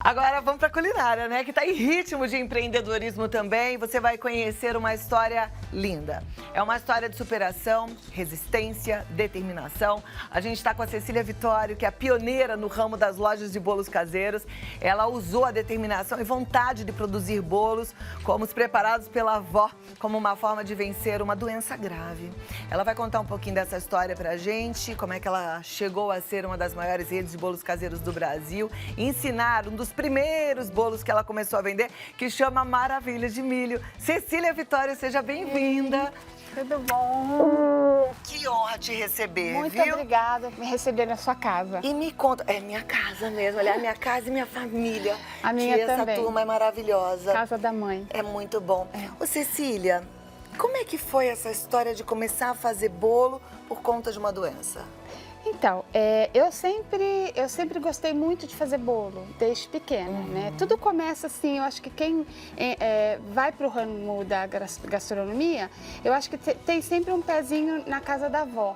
Agora vamos para a culinária, né? Que está em ritmo de empreendedorismo também. Você vai conhecer uma história linda. É uma história de superação, resistência, determinação. A gente está com a Cecília Vitório, que é a pioneira no ramo das lojas de bolos caseiros. Ela usou a determinação e vontade de produzir bolos, como os preparados pela avó, como uma forma de vencer uma doença grave. Ela vai contar um pouquinho dessa história pra gente, como é que ela chegou a ser uma das maiores redes de bolos caseiros do Brasil, e ensinar um dos primeiros bolos que ela começou a vender, que chama Maravilha de Milho. Cecília Vitória, seja bem-vinda. Tudo bom? Que honra te receber, Muito viu? obrigada por me receber na sua casa. E me conta, é minha casa mesmo, olha, minha casa e minha família. A minha que também. Essa turma é maravilhosa. Casa da mãe. É muito bom. Ô, Cecília, como é que foi essa história de começar a fazer bolo por conta de uma doença? Então, eu sempre gostei muito de fazer bolo, desde pequena, né? Tudo começa assim, eu acho que quem vai para o ramo da gastronomia, eu acho que tem sempre um pezinho na casa da avó,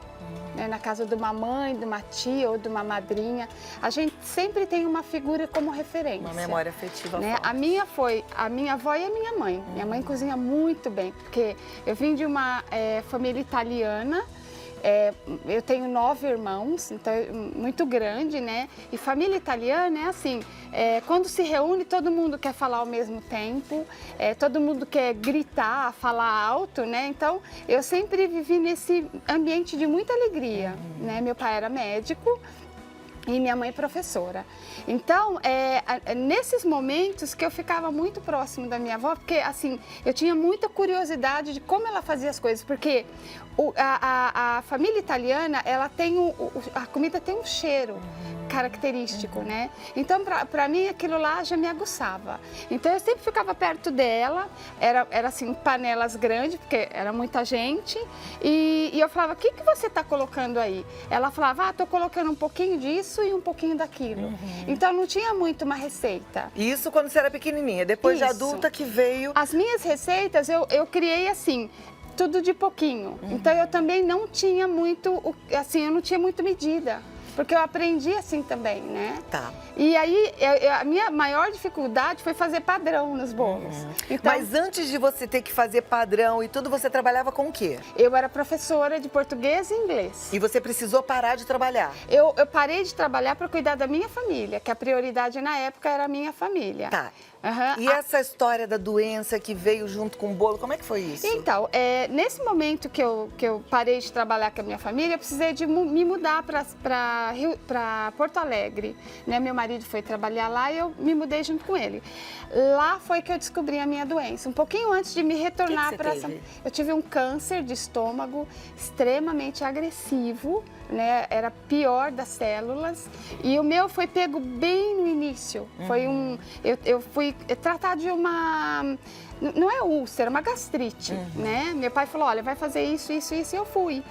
né? Na casa de uma mãe, de uma tia ou de uma madrinha. A gente sempre tem uma figura como referência. Uma memória afetiva Né? forte. A minha foi a minha avó e a minha mãe. Minha mãe cozinha muito bem, porque eu vim de uma família italiana. Eu tenho 9 irmãos, então muito grande, né? E família italiana é assim, quando se reúne todo mundo quer falar ao mesmo tempo, todo mundo quer gritar, falar alto, né? Então eu sempre vivi nesse ambiente de muita alegria, né? Meu pai era médico e minha mãe professora. Então, nesses momentos que eu ficava muito próximo da minha avó, porque assim, eu tinha muita curiosidade de como ela fazia as coisas, porque a família italiana, ela tem a comida tem um cheiro característico, né? Então, para mim, aquilo lá já me aguçava. Então, eu sempre ficava perto dela, era assim, panelas grandes, porque era muita gente, e eu falava, o que você está colocando aí? Ela falava, estou colocando um pouquinho disso e um pouquinho daquilo. Então, não tinha muito uma receita. Isso quando você era pequenininha, depois de Isso. adulta que veio... As minhas receitas, eu criei assim, tudo de pouquinho. Então, eu também não tinha muito, assim, eu não tinha muito medida. Porque eu aprendi assim também, né? Tá. E aí, a minha maior dificuldade foi fazer padrão nos bolos. Então, Mas antes de você ter que fazer padrão e tudo, você trabalhava com o quê? eu era professora de português e inglês. E você precisou parar de trabalhar? Eu parei de trabalhar para cuidar da minha família, que a prioridade na época era a minha família. Tá. Aham. E essa história da doença que veio junto com o bolo, como é que foi isso? Então, nesse momento que eu parei de trabalhar com a minha família, eu precisei de me mudar para Porto Alegre. Né? Meu marido foi trabalhar lá e eu me mudei junto com ele. Lá foi que eu descobri a minha doença. Um pouquinho antes de me retornar para essa... Eu tive um câncer de estômago extremamente agressivo, né? Era pior das células. E o meu foi pego bem no início. Foi eu fui tratar de uma... Não é úlcera, é uma gastrite, né? Meu pai falou, olha, vai fazer isso, isso, isso, e eu fui.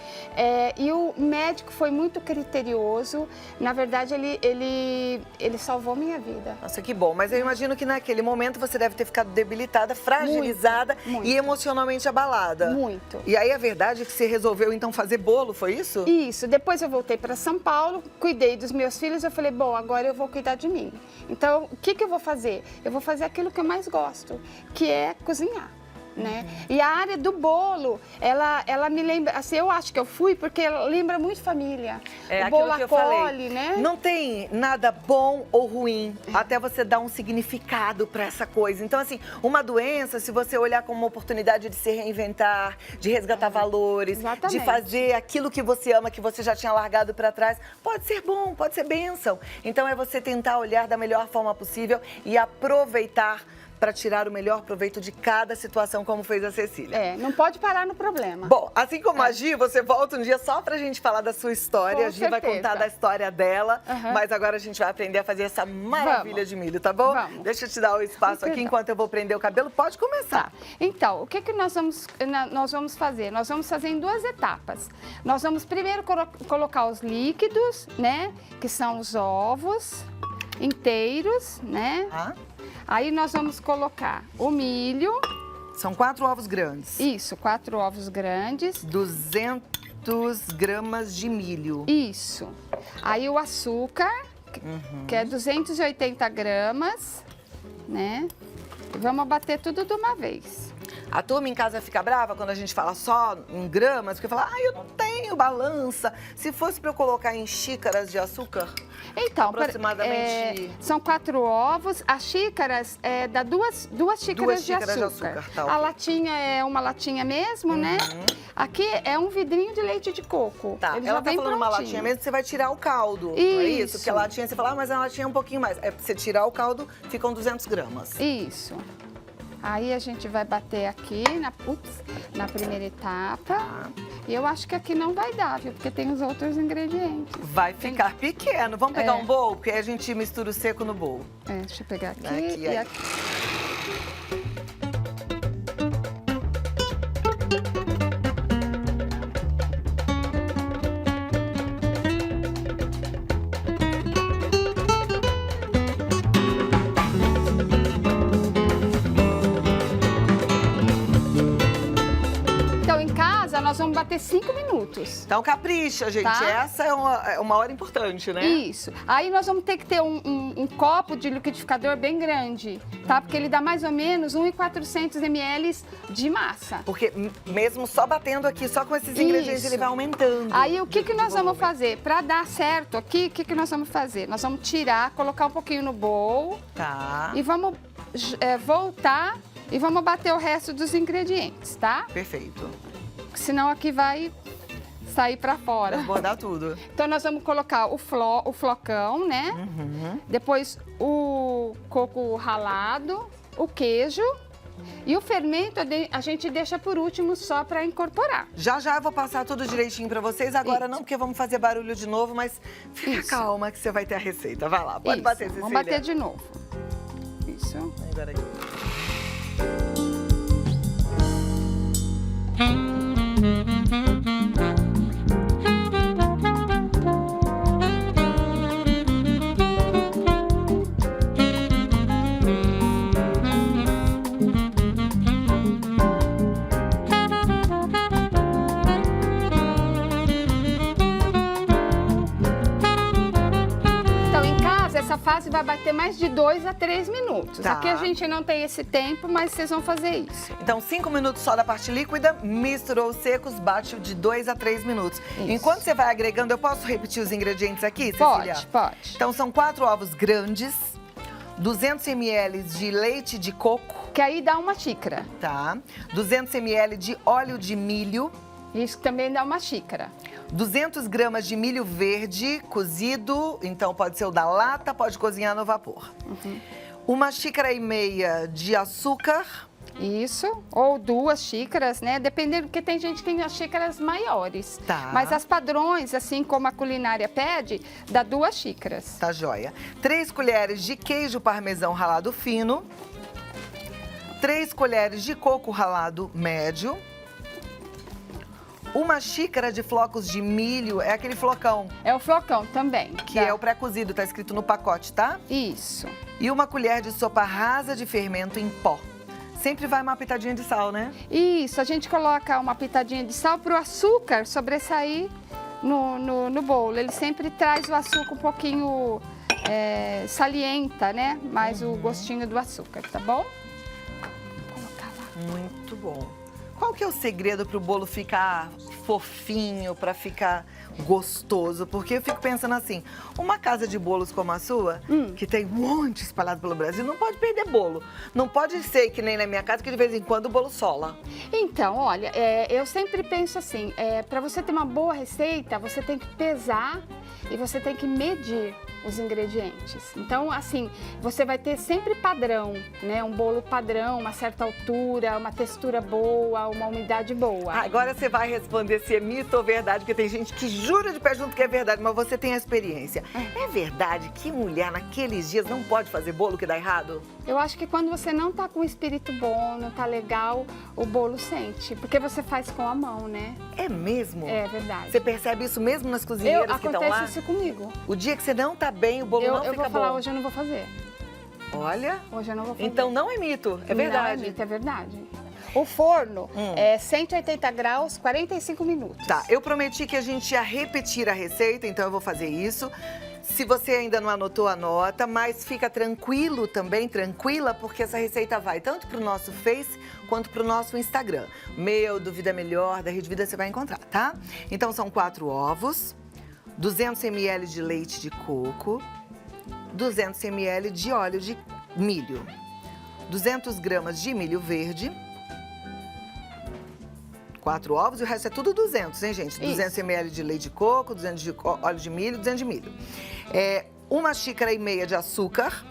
E o médico foi muito criterioso. Na verdade, ele salvou minha vida. Nossa, que bom. Mas eu imagino que naquele momento você deve ter ficado debilitada, fragilizada Muito. e emocionalmente abalada. Muito. E aí a verdade é que você resolveu então fazer bolo, foi isso? Isso. Depois eu voltei para São Paulo, cuidei dos meus filhos, eu falei, bom, agora eu vou cuidar de mim. Então, o que eu vou fazer? Eu vou fazer aquilo que eu mais gosto, que é cozinhar. Né? E a área do bolo, ela me lembra, assim, eu acho que eu fui porque ela lembra muito família. É o aquilo bolo que eu acolhe, falei. né? Não tem nada bom ou ruim, até você dar um significado para essa coisa. Então, assim, uma doença, se você olhar como uma oportunidade de se reinventar, de resgatar valores, Exatamente. de fazer aquilo que você ama, que você já tinha largado para trás, pode ser bom, pode ser bênção. Então, é você tentar olhar da melhor forma possível e aproveitar para tirar o melhor proveito de cada situação, como fez a Cecília. Não pode parar no problema. Bom, assim como a Gi, você volta um dia só pra gente falar da sua história. Com A Gi vai certeza. contar da história dela, mas agora a gente vai aprender a fazer essa maravilha de milho, tá bom? Vamos. Deixa eu te dar o espaço aqui enquanto eu vou prender o cabelo. Pode começar. Tá. Então, o que nós vamos fazer? Nós vamos fazer em 2 etapas. Nós vamos primeiro colocar os líquidos, né? Que são os ovos inteiros, né? Ah, Aí nós vamos colocar o milho. são 4 ovos grandes. Isso, 4 ovos grandes. 200 gramas de milho. Isso. Aí o açúcar. que é 280 gramas, né? E vamos bater tudo de uma vez. A turma em casa fica brava quando a gente fala só em gramas, porque fala, eu não tenho balança. Se fosse para eu colocar em xícaras de açúcar, então, aproximadamente... são 4 ovos, as xícaras dá duas xícaras de açúcar. Tá, a latinha é uma latinha mesmo, né? Aqui é um vidrinho de leite de coco. Tá, Ele ela já tá vem falando uma prontinho. latinha mesmo, você vai tirar o caldo, não é isso? Porque a latinha, você fala, mas a latinha é um pouquinho mais. É pra você tirar o caldo, ficam 200 gramas. Isso. Aí a gente vai bater aqui na primeira etapa. E eu acho que aqui não vai dar, viu? Porque tem os outros ingredientes. Vai ficar pequeno. Vamos pegar um bowl? Porque aí a gente mistura o seco no bowl. Deixa eu pegar aqui Aqui, e aí. aqui. Nós vamos bater 5 minutos. Então capricha, gente. Tá? Essa é uma hora importante, né? Isso. Aí nós vamos ter que ter um copo de liquidificador bem grande, tá? Porque ele dá mais ou menos 1.400 ml de massa. Porque mesmo só batendo aqui, só com esses ingredientes, ele vai aumentando. Aí o que nós vamos fazer? Para dar certo aqui, o que nós vamos fazer? Nós vamos tirar, colocar um pouquinho no bowl. Tá. E vamos voltar e vamos bater o resto dos ingredientes, tá? Perfeito. Senão aqui vai sair para fora. Desbordar tudo. Então nós vamos colocar o flocão, né? Depois o coco ralado, o queijo e o fermento a gente deixa por último só para incorporar. Já eu vou passar tudo direitinho para vocês. Agora não, porque vamos fazer barulho de novo, mas fica calma que você vai ter a receita. Vai lá, pode bater, Cecília. Vamos bater de novo. Isso. Agora aqui. Essa fase vai bater mais de 2 a 3 minutos. Tá. Aqui a gente não tem esse tempo, mas vocês vão fazer isso. Então, 5 minutos só da parte líquida, misturou os secos, bate de 2 a 3 minutos. Isso. Enquanto você vai agregando, eu posso repetir os ingredientes aqui, Cecília? Pode. Então, são 4 ovos grandes, 200 ml de leite de coco. Que aí dá uma xícara. Tá. 200 ml de óleo de milho. Isso também dá uma xícara. 200 gramas de milho verde cozido, então pode ser o da lata, pode cozinhar no vapor. 1,5 xícaras de açúcar. Isso, ou 2 xícaras, né? Dependendo, porque tem gente que tem as xícaras maiores. Tá. Mas as padrões, assim como a culinária pede, dá 2 xícaras. Tá joia. 3 colheres de queijo parmesão ralado fino. 3 colheres de coco ralado médio. 1 xícara de flocos de milho, é aquele flocão. É o flocão também. Que é o pré-cozido, tá escrito no pacote, tá? Isso. E 1 colher de sopa rasa de fermento em pó. Sempre vai uma pitadinha de sal, né? Isso, a gente coloca uma pitadinha de sal para o açúcar sobressair no bolo. Ele sempre traz o açúcar um pouquinho salienta, né? Mais o gostinho do açúcar, tá bom? Vou colocar lá. Muito bom. Qual que é o segredo para o bolo ficar fofinho, para ficar gostoso? Porque eu fico pensando assim, uma casa de bolos como a sua, que tem um monte espalhado pelo Brasil, não pode perder bolo. Não pode ser que nem na minha casa, que de vez em quando o bolo sola. Então, olha, eu sempre penso assim, para você ter uma boa receita, você tem que pesar e você tem que medir os ingredientes. Então, assim, você vai ter sempre padrão, né? Um bolo padrão, uma certa altura, uma textura boa, uma umidade boa. Agora você vai responder se é mito ou verdade, porque tem gente que jura de pé junto que é verdade, mas você tem a experiência. É verdade que mulher naqueles dias não pode fazer bolo que dá errado? Eu acho que quando você não tá com um espírito bom, não tá legal, o bolo sente. Porque você faz com a mão, né? É mesmo? É verdade. Você percebe isso mesmo nas cozinheiras que estão lá? Acontece isso comigo. O dia que você não tá bem, o bolo não fica bom. Eu vou falar, hoje eu não vou fazer. Olha. Hoje eu não vou fazer. Então não é mito, é verdade. Não é mito, é verdade. O forno é 180 graus, 45 minutos. Tá, eu prometi que a gente ia repetir a receita, então eu vou fazer isso. Se você ainda não anotou, anota, mas fica tranquilo também, tranquila, porque essa receita vai tanto para o nosso Face quanto para o nosso Instagram. Meu, do Vida Melhor, da Rede Vida, você vai encontrar, tá? Então, são 4 ovos, 200 ml de leite de coco, 200 ml de óleo de milho, 200 gramas de milho verde, 4 ovos e o resto é tudo 200, hein, gente? 200 ml de leite de coco, 200 de óleo de milho, 200 de milho. 1,5 xícaras de açúcar,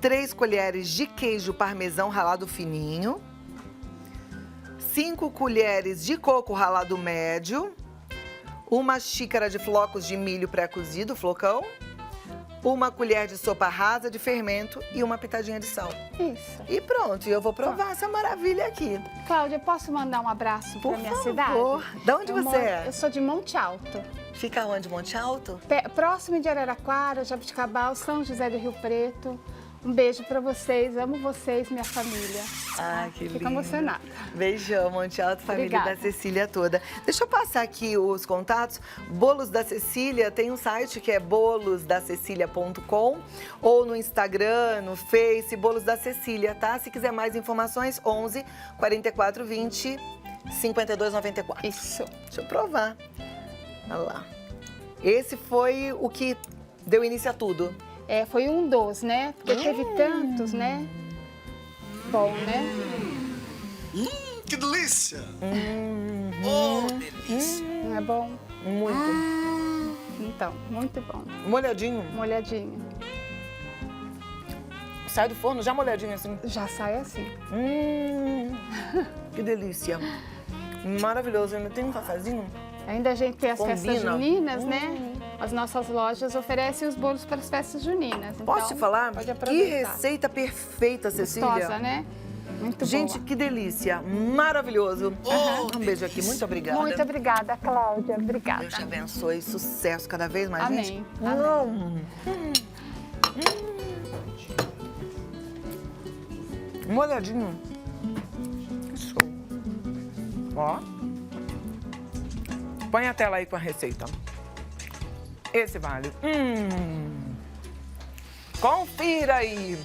3 colheres de queijo parmesão ralado fininho, 5 colheres de coco ralado médio, 1 xícara de flocos de milho pré-cozido, flocão, 1 colher de sopa rasa de fermento e 1 pitadinha de sal. Isso. E pronto, eu vou provar essa maravilha aqui. Cláudia, posso mandar um abraço para minha cidade? Por favor. De onde você é? Eu sou de Monte Alto. Fica onde, Monte Alto? Próximo de Araraquara, Jabuticabal, São José do Rio Preto. Um beijo para vocês, amo vocês, minha família. Ah, que lindo. Fico emocionada. Beijão, Monte Alto, família Obrigada. da Cecília toda. Deixa eu passar aqui os contatos. Bolos da Cecília, tem um site que é bolosdacecilia.com ou no Instagram, no Face, Bolos da Cecília, tá? Se quiser mais informações, 11 44 20 52 94. Isso. Deixa eu provar. Olha lá. Esse foi o que deu início a tudo. Foi um dos, né? Porque teve tantos, né? Bom, né? Que delícia! Oh, delícia! Não é bom? Muito. Então, muito bom. Molhadinho. Molhadinho. Sai do forno já molhadinho assim. Já sai assim. Que delícia. Maravilhoso. Ainda tem um cafezinho? Ainda a gente tem as Combina. festas juninas, né? As nossas lojas oferecem os bolos para as festas juninas. Posso te falar? Pode Que aproveitar. receita perfeita, Cecília. Gostosa, né? Muito Gente, boa. que delícia. Maravilhoso. Um beijo aqui. Muito obrigada. Muito obrigada, Cláudia. Obrigada. Deus te abençoe. Sucesso cada vez mais, Amém. gente. Molhadinho. Que show. Ó. Põe a tela aí com a receita. Esse vale. Confira aí.